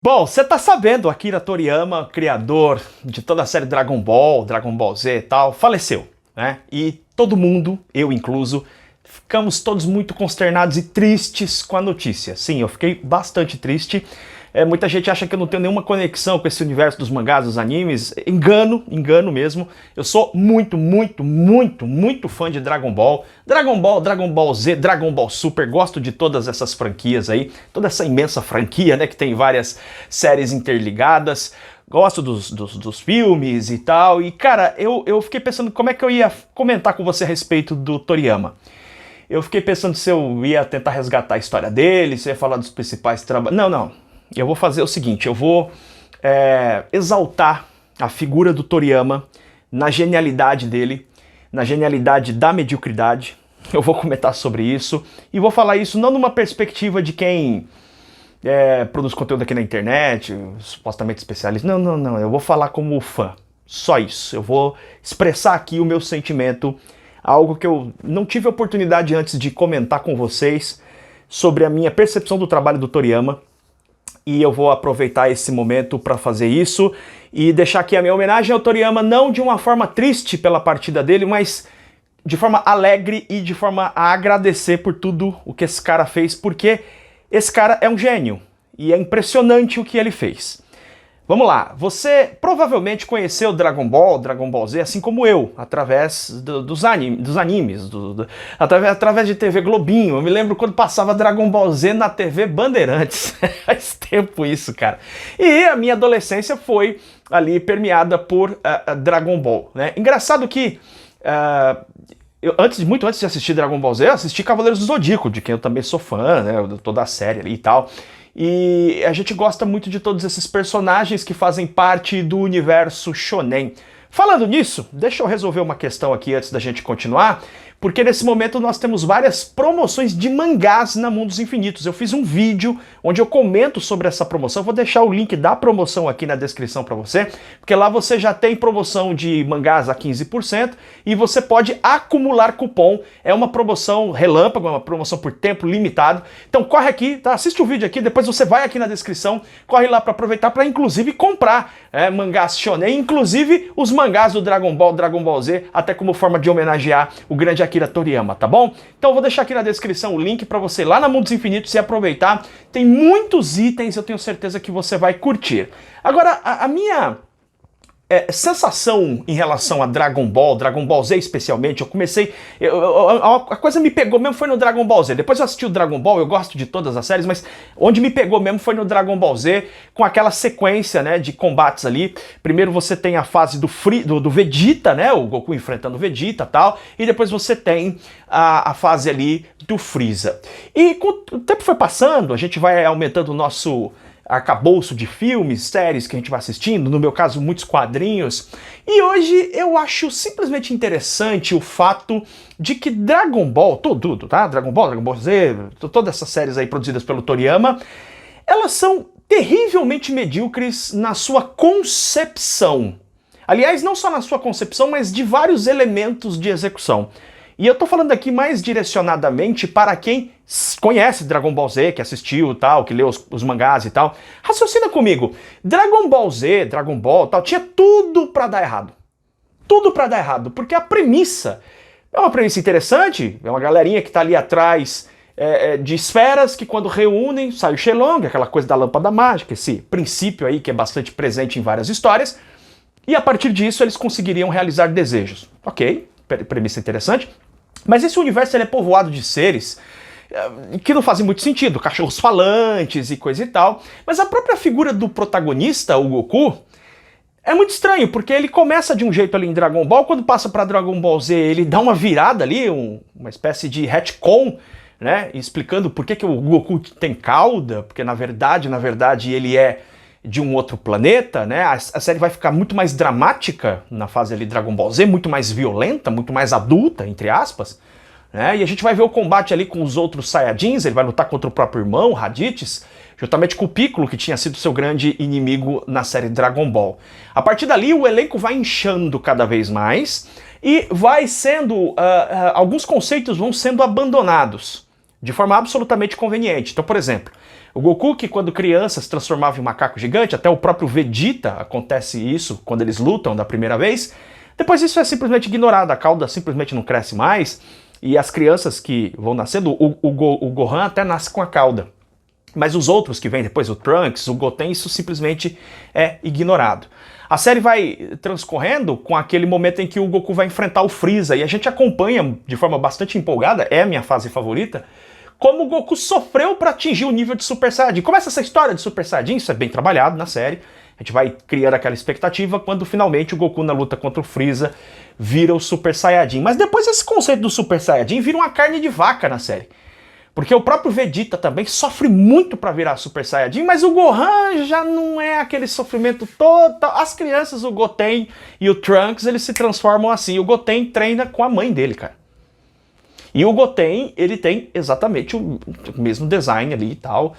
Bom, você tá sabendo, Akira Toriyama, criador de toda a série Dragon Ball, Dragon Ball Z e tal, faleceu, né? E todo mundo, eu incluso, ficamos todos muito consternados e tristes com a notícia. Sim, eu fiquei bastante triste. Muita gente acha que eu não tenho nenhuma conexão com esse universo dos mangás, dos animes. Engano mesmo. Eu sou muito fã de Dragon Ball. Dragon Ball Z, Dragon Ball Super. Gosto de todas essas franquias aí. Toda essa imensa franquia, né? Que tem várias séries interligadas. Gosto dos filmes e tal. E, cara, eu fiquei pensando como é que eu ia comentar com você a respeito do Toriyama. Eu fiquei pensando se eu ia tentar resgatar a história dele, se eu ia falar dos principais trabalhos. Não. Eu vou fazer o seguinte, eu vou exaltar a figura do Toriyama na genialidade dele, na genialidade da mediocridade. Eu vou comentar sobre isso e vou falar isso não numa perspectiva de quem produz conteúdo aqui na internet, supostamente especialista. Não. Eu vou falar como fã. Só isso. Eu vou expressar aqui o meu sentimento, algo que eu não tive oportunidade antes de comentar com vocês sobre a minha percepção do trabalho do Toriyama. E eu vou aproveitar esse momento para fazer isso e deixar aqui a minha homenagem ao Toriyama, não de uma forma triste pela partida dele, mas de forma alegre e de forma a agradecer por tudo o que esse cara fez, porque esse cara é um gênio e é impressionante o que ele fez. Vamos lá, você provavelmente conheceu Dragon Ball Z, assim como eu, através dos animes, através de TV Globinho. Eu me lembro quando passava Dragon Ball Z na TV Bandeirantes. Faz tempo isso, cara. E a minha adolescência foi ali permeada por Dragon Ball, né? Engraçado que muito antes de assistir Dragon Ball Z, eu assisti Cavaleiros do Zodíaco, de quem eu também sou fã, né? Toda a série ali e tal. E a gente gosta muito de todos esses personagens que fazem parte do universo shonen. Falando nisso, deixa eu resolver uma questão aqui antes da gente continuar, porque nesse momento nós temos várias promoções de mangás na Mundos Infinitos. Eu fiz um vídeo onde eu comento sobre essa promoção, vou deixar o link da promoção aqui na descrição para você, porque lá você já tem promoção de mangás a 15% e você pode acumular cupom. É uma promoção relâmpago, é uma promoção por tempo limitado. Então corre aqui, tá? Assiste o vídeo aqui, depois você vai aqui na descrição, corre lá para aproveitar para inclusive comprar mangás shonen, inclusive os mangás do Dragon Ball Z, até como forma de homenagear o grande Akira Toriyama, tá bom? Então eu vou deixar aqui na descrição o link para você ir lá na Mundos Infinitos e aproveitar. Tem muitos itens, eu tenho certeza que você vai curtir. Agora, a minha sensação em relação a Dragon Ball Z especialmente, eu comecei... a coisa me pegou mesmo foi no Dragon Ball Z. Depois eu assisti o Dragon Ball, eu gosto de todas as séries, mas onde me pegou mesmo foi no Dragon Ball Z, com aquela sequência, né, de combates ali. Primeiro você tem a fase do Vegeta, né, o Goku enfrentando o Vegeta e tal, e depois você tem a fase ali do Freeza. E com o tempo foi passando, a gente vai aumentando o nosso arcabouço de filmes, séries que a gente vai assistindo, no meu caso, muitos quadrinhos. E hoje eu acho simplesmente interessante o fato de que Dragon Ball, tudo, tá? Dragon Ball Z, todas essas séries aí produzidas pelo Toriyama, elas são terrivelmente medíocres na sua concepção. Aliás, não só na sua concepção, mas de vários elementos de execução. E eu tô falando aqui mais direcionadamente para quem conhece Dragon Ball Z, que assistiu tal, que leu os mangás e tal. Raciocina comigo. Dragon Ball Z, Dragon Ball tal, tinha tudo pra dar errado. Tudo pra dar errado, porque a premissa é uma premissa interessante, é uma galerinha que tá ali atrás de esferas que quando reúnem sai o Shenlong, aquela coisa da lâmpada mágica, esse princípio aí que é bastante presente em várias histórias, e a partir disso eles conseguiriam realizar desejos. Ok, premissa interessante. Mas esse universo ele é povoado de seres que não fazem muito sentido, cachorros falantes e coisa e tal. Mas a própria figura do protagonista, o Goku, é muito estranho, porque ele começa de um jeito ali em Dragon Ball, quando passa para Dragon Ball Z ele dá uma virada ali, uma espécie de retcon, né, explicando por que o Goku tem cauda, porque na verdade ele é de um outro planeta, né? A série vai ficar muito mais dramática na fase ali Dragon Ball Z, muito mais violenta, muito mais adulta, entre aspas, né? E a gente vai ver o combate ali com os outros Saiyajins, ele vai lutar contra o próprio irmão, Raditz, juntamente com o Piccolo, que tinha sido seu grande inimigo na série Dragon Ball. A partir dali, o elenco vai inchando cada vez mais e vai sendo... alguns conceitos vão sendo abandonados de forma absolutamente conveniente. Então, por exemplo, O Goku, que quando criança se transformava em um macaco gigante, até o próprio Vegeta acontece isso quando eles lutam da primeira vez. Depois isso é simplesmente ignorado, a cauda simplesmente não cresce mais, e as crianças que vão nascendo, o Gohan até nasce com a cauda. Mas os outros que vêm depois, o Trunks, o Goten, isso simplesmente é ignorado. A série vai transcorrendo com aquele momento em que o Goku vai enfrentar o Freeza, e a gente acompanha de forma bastante empolgada, é a minha fase favorita, como o Goku sofreu para atingir o nível de Super Saiyajin. Começa essa história de Super Saiyajin, isso é bem trabalhado na série. A gente vai criando aquela expectativa quando finalmente o Goku na luta contra o Freeza vira o Super Saiyajin. Mas depois esse conceito do Super Saiyajin vira uma carne de vaca na série. Porque o próprio Vegeta também sofre muito para virar Super Saiyajin, mas o Gohan já não é aquele sofrimento total. As crianças, o Goten e o Trunks, eles se transformam assim. O Goten treina com a mãe dele, cara. E o Goten, ele tem exatamente o mesmo design ali e tal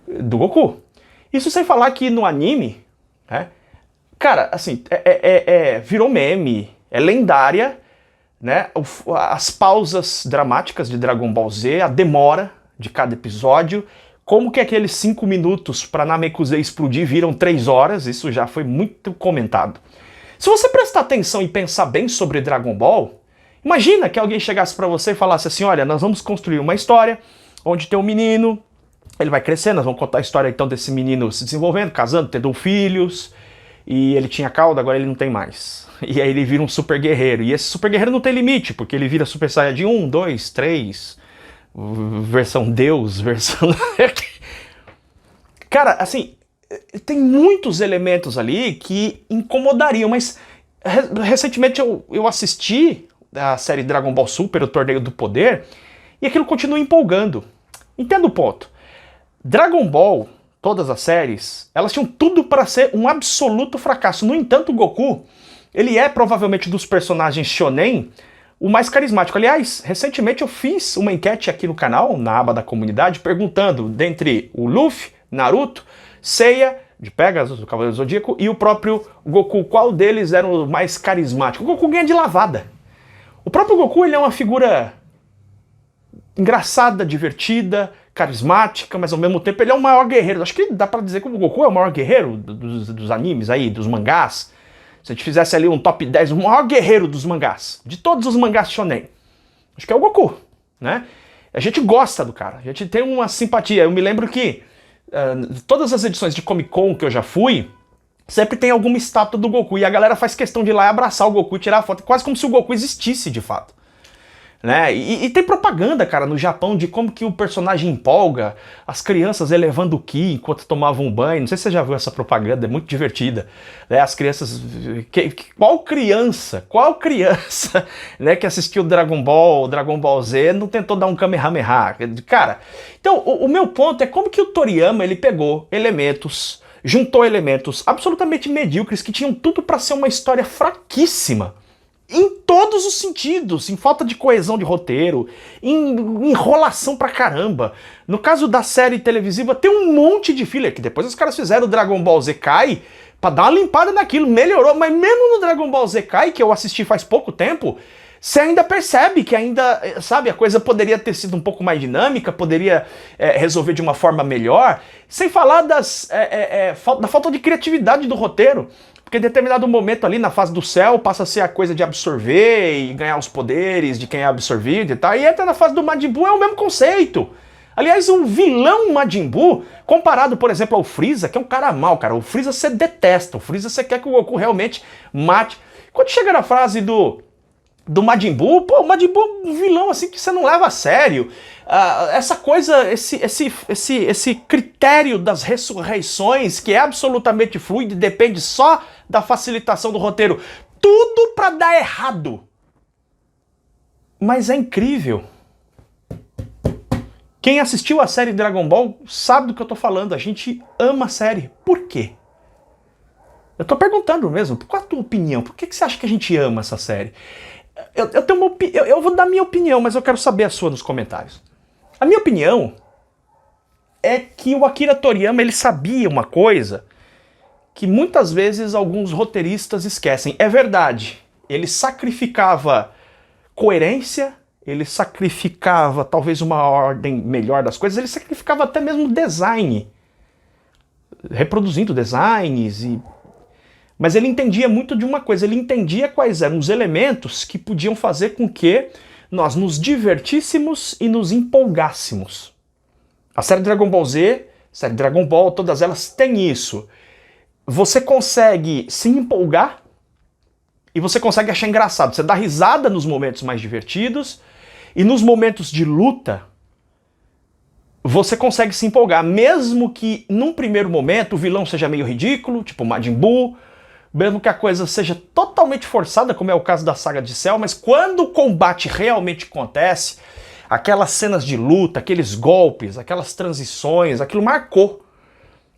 do Goku. Isso sem falar que no anime, né, cara, assim, virou meme, é lendária, né, as pausas dramáticas de Dragon Ball Z, a demora de cada episódio, como que aqueles 5 minutos para Namekusei explodir viram 3 horas, isso já foi muito comentado. Se você prestar atenção e pensar bem sobre Dragon Ball, imagina que alguém chegasse para você e falasse assim, olha, nós vamos construir uma história onde tem um menino, ele vai crescendo, nós vamos contar a história então desse menino se desenvolvendo, casando, tendo filhos, e ele tinha cauda, agora ele não tem mais. E aí ele vira um super guerreiro, e esse super guerreiro não tem limite, porque ele vira Super Saiyajin 1, 2, 3, versão Deus, versão... Cara, assim, tem muitos elementos ali que incomodariam, mas recentemente eu assisti a série Dragon Ball Super, o Torneio do Poder, e aquilo continua empolgando. Entenda o ponto. Dragon Ball, todas as séries, elas tinham tudo para ser um absoluto fracasso. No entanto, o Goku, ele é provavelmente dos personagens shonen o mais carismático. Aliás, recentemente eu fiz uma enquete aqui no canal, na aba da comunidade, perguntando dentre o Luffy, Naruto, Seiya, de Pegasus, do Cavaleiro do Zodíaco, e o próprio Goku, qual deles era o mais carismático? O Goku ganha de lavada. O próprio Goku, ele é uma figura engraçada, divertida, carismática, mas ao mesmo tempo ele é o maior guerreiro. Acho que dá pra dizer que o Goku é o maior guerreiro dos animes aí, dos mangás. Se a gente fizesse ali um top 10, o maior guerreiro dos mangás, de todos os mangás shonen, acho que é o Goku, né? A gente gosta do cara, a gente tem uma simpatia. Eu me lembro que todas as edições de Comic Con que eu já fui, sempre tem alguma estátua do Goku, e a galera faz questão de ir lá e abraçar o Goku e tirar a foto, quase como se o Goku existisse de fato. Né? E tem propaganda, cara, no Japão de como que o personagem empolga, as crianças elevando o ki enquanto tomavam banho. Não sei se você já viu essa propaganda, é muito divertida. Né? As crianças... Qual criança, né, que assistiu Dragon Ball Z, não tentou dar um Kamehameha? Cara, então o meu ponto é como que o Toriyama, ele pegou elementos, juntou elementos absolutamente medíocres que tinham tudo para ser uma história fraquíssima. Em todos os sentidos, em falta de coesão de roteiro, em enrolação pra caramba. No caso da série televisiva, tem um monte de filler, que depois os caras fizeram o Dragon Ball Z Kai pra dar uma limpada naquilo, melhorou, mas mesmo no Dragon Ball Z Kai, que eu assisti faz pouco tempo, você ainda percebe que ainda, sabe, a coisa poderia ter sido um pouco mais dinâmica, poderia resolver de uma forma melhor, sem falar da falta de criatividade do roteiro. Porque em determinado momento ali na fase do céu passa a ser a coisa de absorver e ganhar os poderes de quem é absorvido e tal. E entra na fase do Majin Buu, é o mesmo conceito. Aliás, o vilão Majin Buu, comparado, por exemplo, ao Freeza, que é um cara mau, cara. O Freeza você detesta, o Freeza você quer que o Goku realmente mate. Quando chega na frase do Majin Buu, pô, o Majin Buu é um vilão assim que você não leva a sério. Essa coisa, esse critério das ressurreições, que é absolutamente fluido e depende só da facilitação do roteiro. Tudo pra dar errado. Mas é incrível. Quem assistiu a série Dragon Ball sabe do que eu tô falando. A gente ama a série. Por quê? Eu tô perguntando mesmo. Qual a tua opinião? Por que você acha que a gente ama essa série? Eu tenho uma eu vou dar minha opinião, mas eu quero saber a sua nos comentários. A minha opinião é que o Akira Toriyama, ele sabia uma coisa que muitas vezes alguns roteiristas esquecem. É verdade, ele sacrificava coerência, ele sacrificava talvez uma ordem melhor das coisas, ele sacrificava até mesmo design, reproduzindo designs, mas ele entendia muito de uma coisa, ele entendia quais eram os elementos que podiam fazer com que nós nos divertíssemos e nos empolgássemos. A série Dragon Ball Z, a série Dragon Ball, todas elas têm isso. Você consegue se empolgar e você consegue achar engraçado. Você dá risada nos momentos mais divertidos e nos momentos de luta você consegue se empolgar, mesmo que num primeiro momento o vilão seja meio ridículo, tipo Majin Buu, mesmo que a coisa seja totalmente forçada, como é o caso da saga de Cell, mas quando o combate realmente acontece, aquelas cenas de luta, aqueles golpes, aquelas transições, aquilo marcou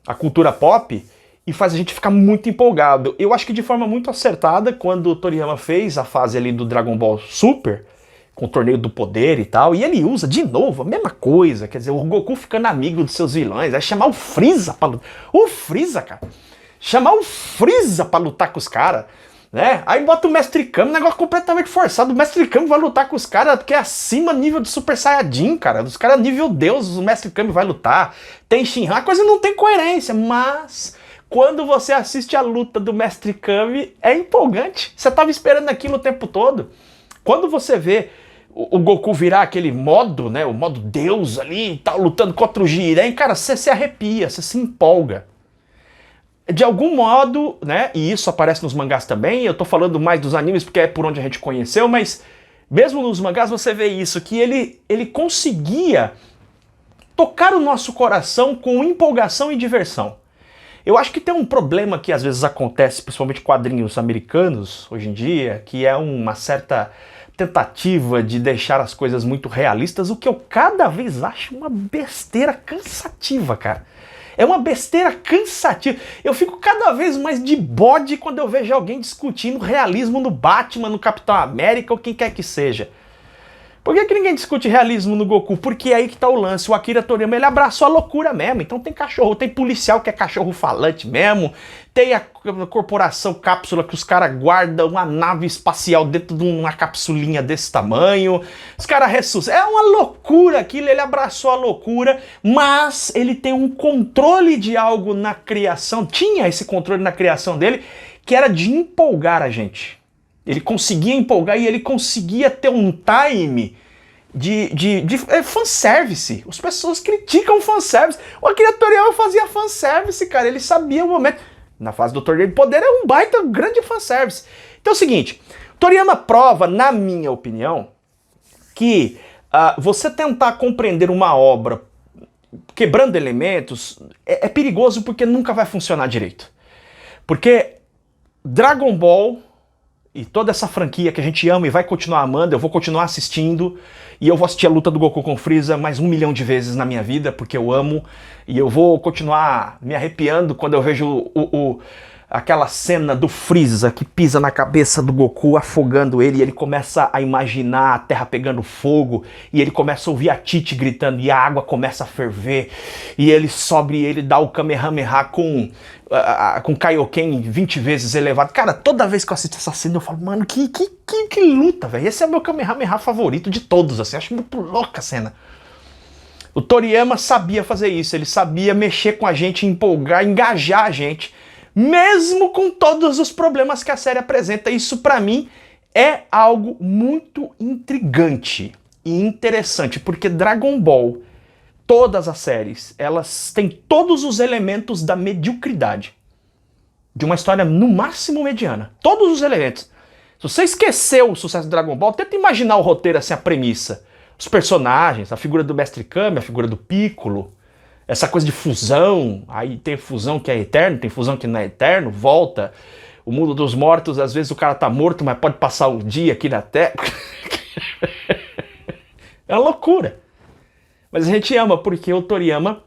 a cultura pop e faz a gente ficar muito empolgado. Eu acho que de forma muito acertada, quando o Toriyama fez a fase ali do Dragon Ball Super, com o Torneio do Poder e tal, e ele usa de novo a mesma coisa, quer dizer, o Goku ficando amigo dos seus vilões, aí chamar o Freeza pra lutar. O Freeza, cara! Chamar o Freeza pra lutar com os caras, né? Aí bota o Mestre Kami, um negócio completamente forçado. O Mestre Kami vai lutar com os caras porque é acima nível de Super Saiyajin, cara. Os caras nível Deus, o Mestre Kami vai lutar. Tem Shinran, a coisa não tem coerência, mas quando você assiste a luta do Mestre Kami, é empolgante. Você tava esperando aquilo o tempo todo. Quando você vê o Goku virar aquele modo, né? O modo Deus ali e tal, lutando contra o Jiren, cara, você se arrepia, você se empolga. De algum modo, né, e isso aparece nos mangás também, eu tô falando mais dos animes porque é por onde a gente conheceu, mas mesmo nos mangás você vê isso, que ele conseguia tocar o nosso coração com empolgação e diversão. Eu acho que tem um problema que às vezes acontece, principalmente quadrinhos americanos, hoje em dia, que é uma certa tentativa de deixar as coisas muito realistas, o que eu cada vez acho uma besteira cansativa, cara. É uma besteira cansativa. Eu fico cada vez mais de bode quando eu vejo alguém discutindo realismo no Batman, no Capitão América ou quem quer que seja. Por que ninguém discute realismo no Goku? Porque é aí que tá o lance. O Akira Toriyama, ele abraçou a loucura mesmo. Então tem cachorro, tem policial que é cachorro falante mesmo. Tem a corporação cápsula que os caras guardam uma nave espacial dentro de uma capsulinha desse tamanho. Os caras ressuscitam. É uma loucura aquilo, ele abraçou a loucura, mas ele tem um controle de algo na criação. Tinha esse controle na criação dele, que era de empolgar a gente. Ele conseguia empolgar e ele conseguia ter um time de fanservice. As pessoas criticam fanservice. O Akira Toriyama fazia fanservice, cara. Ele sabia o momento. Na fase do Torneio de Poder é um baita grande fanservice. Então é o seguinte, Toriyama prova, na minha opinião, que você tentar compreender uma obra quebrando elementos é perigoso porque nunca vai funcionar direito. Porque Dragon Ball e toda essa franquia que a gente ama e vai continuar amando, eu vou continuar assistindo, e eu vou assistir a luta do Goku com Freeza mais 1 milhão de vezes na minha vida, porque eu amo, e eu vou continuar me arrepiando quando eu vejo aquela cena do Freeza que pisa na cabeça do Goku, afogando ele, e ele começa a imaginar a terra pegando fogo, e ele começa a ouvir a Tite gritando, e a água começa a ferver, e ele sobe e ele dá o Kamehameha com Kaioken 20 vezes elevado. Cara, toda vez que eu assisto essa cena eu falo, mano, que luta, velho. Esse é o meu Kamehameha favorito de todos, assim, acho muito louca a cena. O Toriyama sabia fazer isso, ele sabia mexer com a gente, empolgar, engajar a gente, mesmo com todos os problemas que a série apresenta. Isso pra mim é algo muito intrigante e interessante, porque Dragon Ball, todas as séries, elas têm todos os elementos da mediocridade. De uma história no máximo mediana. Todos os elementos. Se você esqueceu o sucesso do Dragon Ball, tenta imaginar o roteiro assim, a premissa. Os personagens, a figura do Mestre Kami, a figura do Piccolo, essa coisa de fusão, aí tem fusão que é eterno, tem fusão que não é eterno, volta. O mundo dos mortos, às vezes o cara tá morto, mas pode passar um dia aqui na Terra. É uma loucura. Mas a gente ama, porque o Toriyama,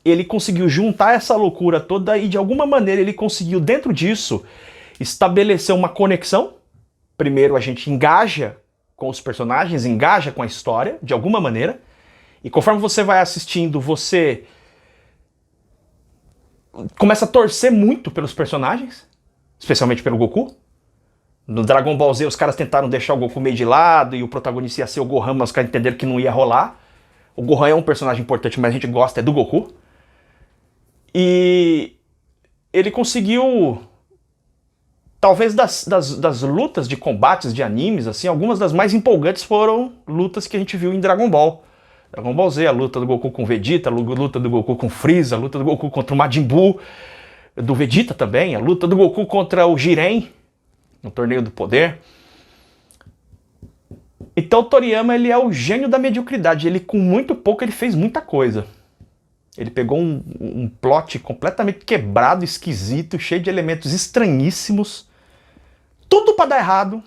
ele conseguiu juntar essa loucura toda e de alguma maneira ele conseguiu, dentro disso, estabelecer uma conexão. Primeiro a gente engaja com os personagens, engaja com a história, de alguma maneira. E conforme você vai assistindo, você começa a torcer muito pelos personagens, especialmente pelo Goku. No Dragon Ball Z os caras tentaram deixar o Goku meio de lado e o protagonista ia ser o Gohan, mas os caras entenderam que não ia rolar. O Gohan é um personagem importante, mas a gente gosta do Goku. E ele conseguiu, talvez das lutas de combates de animes, assim, algumas das mais empolgantes foram lutas que a gente viu em Dragon Ball. Dragon Ball Z, a luta do Goku com Vegeta, a luta do Goku com Freeza, a luta do Goku contra o Majin Buu, do Vegeta também, a luta do Goku contra o Jiren, no Torneio do Poder. Então o Toriyama, ele é o gênio da mediocridade, ele com muito pouco ele fez muita coisa. Ele pegou um plot completamente quebrado, esquisito, cheio de elementos estranhíssimos, tudo pra dar errado,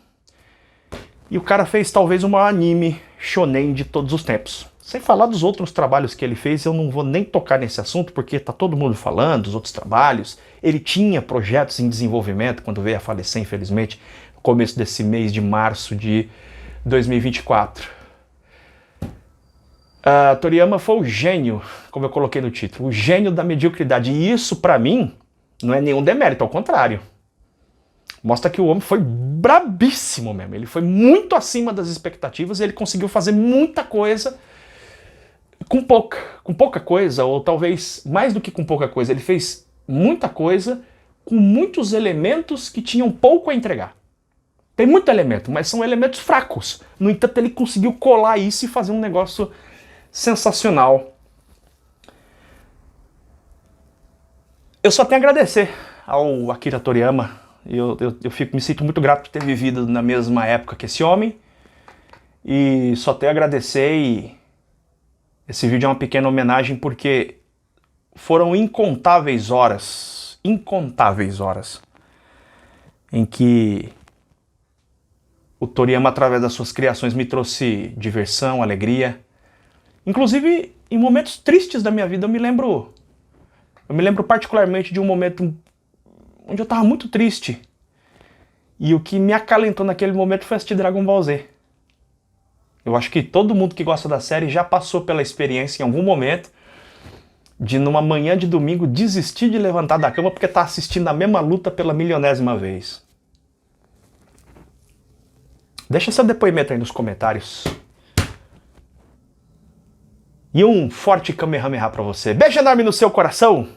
e o cara fez talvez o maior anime shonen de todos os tempos. Sem falar dos outros trabalhos que ele fez, eu não vou nem tocar nesse assunto, porque tá todo mundo falando dos outros trabalhos. Ele tinha projetos em desenvolvimento, quando veio a falecer, infelizmente, no começo desse mês de março de 2024. Toriyama foi o gênio, como eu coloquei no título, o gênio da mediocridade. E isso, pra mim, não é nenhum demérito, ao contrário. Mostra que o homem foi brabíssimo mesmo. Ele foi muito acima das expectativas e ele conseguiu fazer muita coisa com pouca coisa, ou talvez mais do que com pouca coisa. Ele fez muita coisa com muitos elementos que tinham pouco a entregar. Tem muito elemento, mas são elementos fracos. No entanto, ele conseguiu colar isso e fazer um negócio sensacional. Eu só tenho a agradecer ao Akira Toriyama. Eu me sinto muito grato por ter vivido na mesma época que esse homem. E só tenho a agradecer, e esse vídeo é uma pequena homenagem porque foram incontáveis horas em que o Toriyama, através das suas criações, me trouxe diversão, alegria. Inclusive, em momentos tristes da minha vida, eu me lembro particularmente de um momento onde eu estava muito triste. E o que me acalentou naquele momento foi assistir Dragon Ball Z. Eu acho que todo mundo que gosta da série já passou pela experiência em algum momento de, numa manhã de domingo, desistir de levantar da cama porque está assistindo a mesma luta pela milionésima vez. Deixa seu depoimento aí nos comentários. E um forte Kamehameha pra você. Beijo enorme no seu coração.